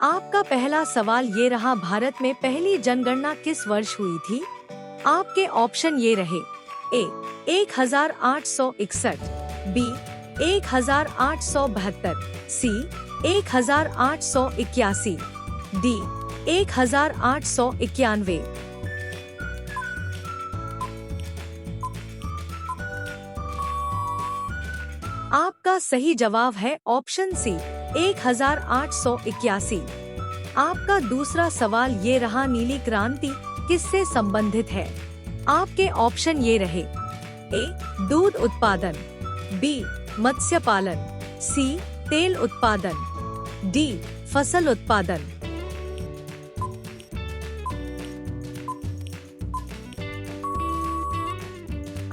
आपका पहला सवाल ये रहा, भारत में पहली जनगणना किस वर्ष हुई थी? आपके ऑप्शन ये रहे। ए 1861, बी 1872, सी 1881, डी 1891। आपका सही जवाब है ऑप्शन सी 1881। आपका दूसरा सवाल ये रहा, नीली क्रांति किससे संबंधित है? आपके ऑप्शन ये रहे। ए दूध उत्पादन, बी मत्स्य पालन, सी तेल उत्पादन, डी फसल उत्पादन।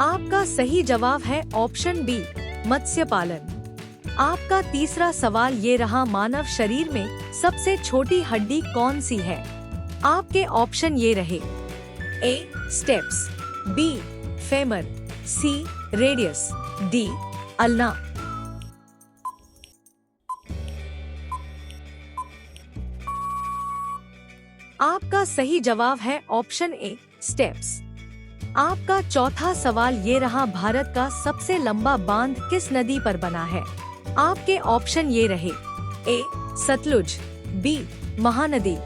आपका सही जवाब है ऑप्शन बी मत्स्य पालन। आपका तीसरा सवाल ये रहा, मानव शरीर में सबसे छोटी हड्डी कौन सी है? आपके ऑप्शन ये रहे। ए स्टेप्स, बी फेमर, सी रेडियस, डी अल्ना। आपका सही जवाब है ऑप्शन ए स्टेप्स। आपका चौथा सवाल ये रहा, भारत का सबसे लंबा बांध किस नदी पर बना है? आपके ऑप्शन ये रहे। ए सतलुज, बी महानदी,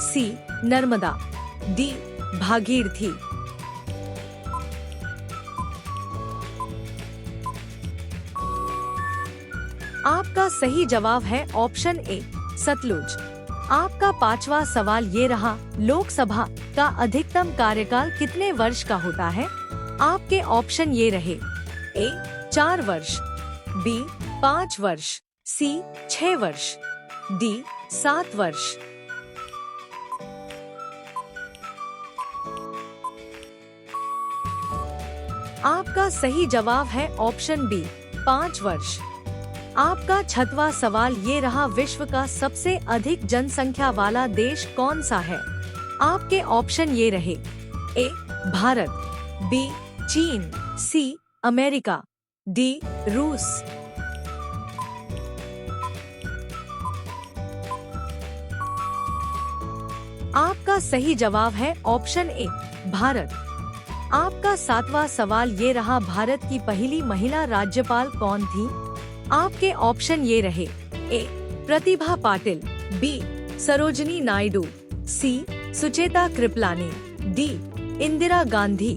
सी नर्मदा, डी भागीरथी। आपका सही जवाब है ऑप्शन ए सतलुज। आपका पांचवा सवाल ये रहा, लोकसभा का अधिकतम कार्यकाल कितने वर्ष का होता है? आपके ऑप्शन ये रहे। ए 4 वर्ष, बी 5 वर्ष, सी 6 वर्ष, डी 7 वर्ष। आपका सही जवाब है ऑप्शन बी 5 वर्ष। आपका छठवां सवाल ये रहा, विश्व का सबसे अधिक जनसंख्या वाला देश कौन सा है? आपके ऑप्शन ये रहे। ए भारत, बी चीन, सी अमेरिका, डी रूस। आपका सही जवाब है ऑप्शन ए भारत। आपका सातवां सवाल ये रहा, भारत की पहली महिला राज्यपाल कौन थी? आपके ऑप्शन ये रहे। ए प्रतिभा पाटिल, बी सरोजनी नायडू, सी सुचेता कृपलानी, डी इंदिरा गांधी।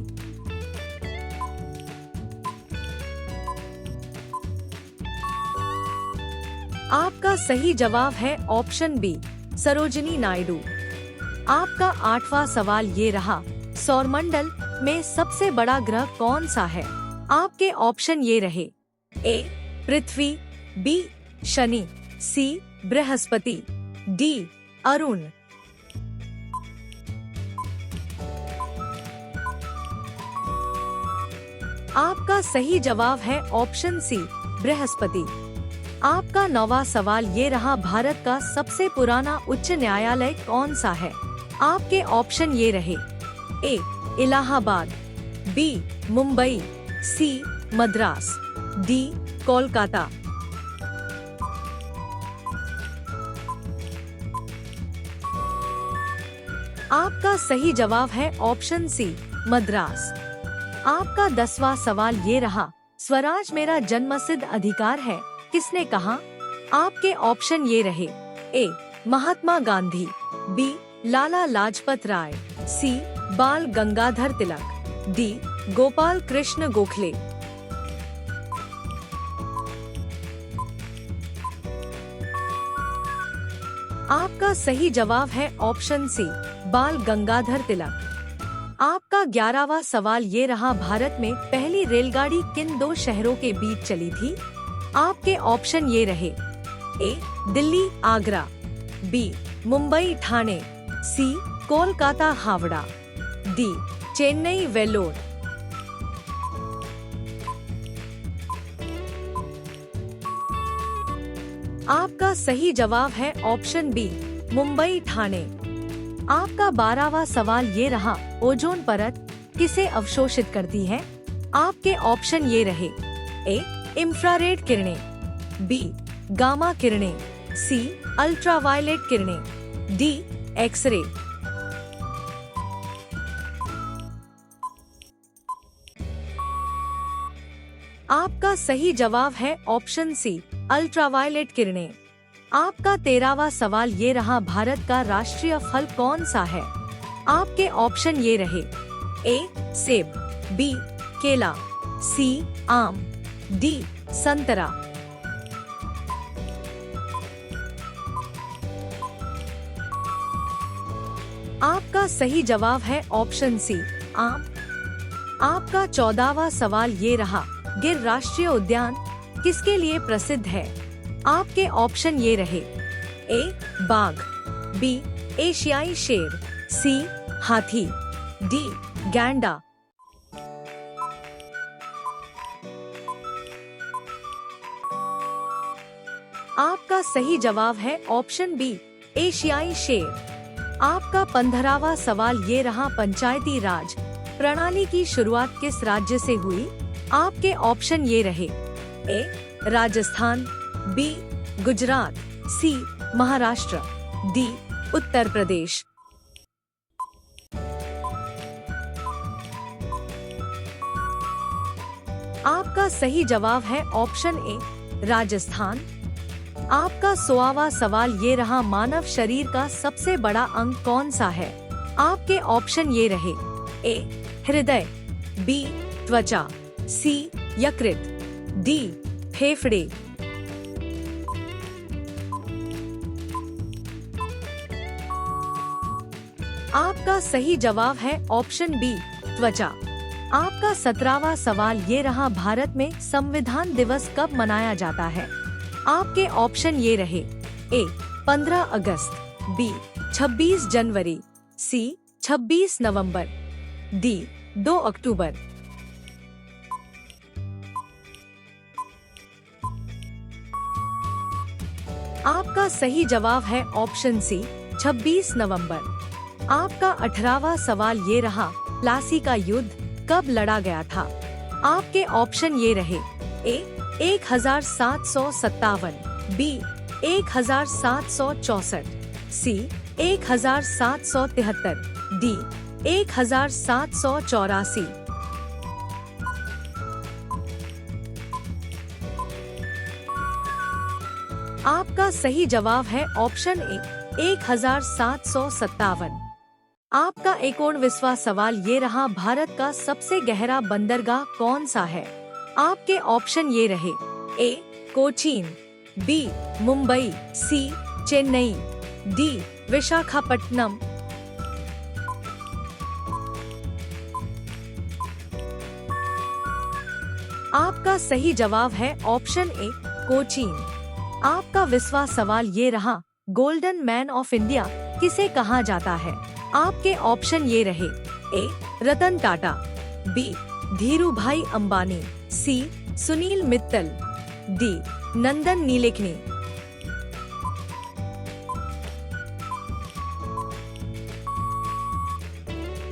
आपका सही जवाब है ऑप्शन बी सरोजनी नायडू। आपका आठवां सवाल ये रहा, सौरमंडल में सबसे बड़ा ग्रह कौन सा है? आपके ऑप्शन ये रहे। ए पृथ्वी, बी शनि, सी बृहस्पति, डी अरुण। आपका सही जवाब है ऑप्शन सी बृहस्पति। आपका नौवां सवाल ये रहा, भारत का सबसे पुराना उच्च न्यायालय कौन सा है? आपके ऑप्शन ये रहे। ए इलाहाबाद, बी मुंबई, सी मद्रास, डी कोलकाता। आपका सही जवाब है ऑप्शन सी मद्रास। आपका 10वां सवाल ये रहा, स्वराज मेरा जन्मसिद्ध अधिकार है किसने कहा? आपके ऑप्शन ये रहे। ए महात्मा गांधी, बी लाला लाजपत राय, सी बाल गंगाधर तिलक, डी गोपाल कृष्ण गोखले। आपका सही जवाब है ऑप्शन सी बाल गंगाधर तिलक। आपका 11वां सवाल ये रहा, भारत में पहली रेलगाड़ी किन 2 शहरों के बीच चली थी? आपके ऑप्शन ये रहे। ए दिल्ली आगरा, बी मुंबई ठाणे, सी कोलकाता हावड़ा, डी चेन्नई वेल्लोर। आपका सही जवाब है ऑप्शन बी मुंबई ठाणे। आपका 12वां सवाल ये रहा, ओजोन परत किसे अवशोषित करती है? आपके ऑप्शन ये रहे। ए इंफ्रारेड किरणें, बी गामा किरणें, सी अल्ट्रावायलेट किरणें, डी एक्सरे। आपका सही जवाब है ऑप्शन सी अल्ट्रावायलेट किरणें। आपका 13वां सवाल ये रहा, भारत का राष्ट्रीय फल कौन सा है? आपके ऑप्शन ये रहे, ए सेब, बी केला, सी आम, डी संतरा। आपका सही जवाब है ऑप्शन सी आम। आपका 14वां सवाल ये रहा, गिर राष्ट्रीय उद्यान किसके लिए प्रसिद्ध है? आपके ऑप्शन ये रहे, ए बाघ, बी एशियाई शेर, सी हाथी, डी गैंडा। आपका सही जवाब है ऑप्शन बी एशियाई शेर। आपका 15वां सवाल ये रहा, पंचायती राज प्रणाली की शुरुआत किस राज्य से हुई? आपके ऑप्शन ये रहे, ए राजस्थान, बी गुजरात, सी महाराष्ट्र, डी उत्तर प्रदेश। आपका सही जवाब है ऑप्शन ए राजस्थान। आपका 16वां सवाल ये रहा, मानव शरीर का सबसे बड़ा अंग कौन सा है? आपके ऑप्शन ये रहे, ए हृदय, बी त्वचा, सी यकृत, डी फेफड़े। आपका सही जवाब है ऑप्शन बी त्वचा। आपका 17वां सवाल ये रहा, भारत में संविधान दिवस कब मनाया जाता है? आपके ऑप्शन ये रहे, ए 15 अगस्त, बी 26 जनवरी, सी 26 नवंबर, डी 2 अक्टूबर। आपका सही जवाब है ऑप्शन सी 26 नवंबर। आपका 18वां सवाल ये रहा, प्लासी का युद्ध कब लड़ा गया था? आपके ऑप्शन ये रहे, ए 1757, बी 1764, सी 1773, डी 1784। आपका सही जवाब है ऑप्शन ए 1757। आपका 19वां सवाल ये रहा, भारत का सबसे गहरा बंदरगाह कौन सा है? आपके ऑप्शन ये रहे, ए कोचीन, बी मुंबई, सी चेन्नई, डी विशाखापट्टनम। आपका सही जवाब है ऑप्शन ए कोचीन। आपका 20वां सवाल ये रहा, गोल्डन मैन ऑफ इंडिया किसे कहा जाता है? आपके ऑप्शन ये रहे, ए रतन टाटा, बी धीरू भाई अंबानी, सी सुनील मित्तल, डी नंदन नीलेकनी।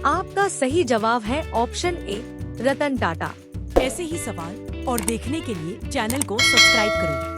आपका सही जवाब है ऑप्शन ए रतन टाटा। ऐसे ही सवाल और देखने के लिए चैनल को सब्सक्राइब करो।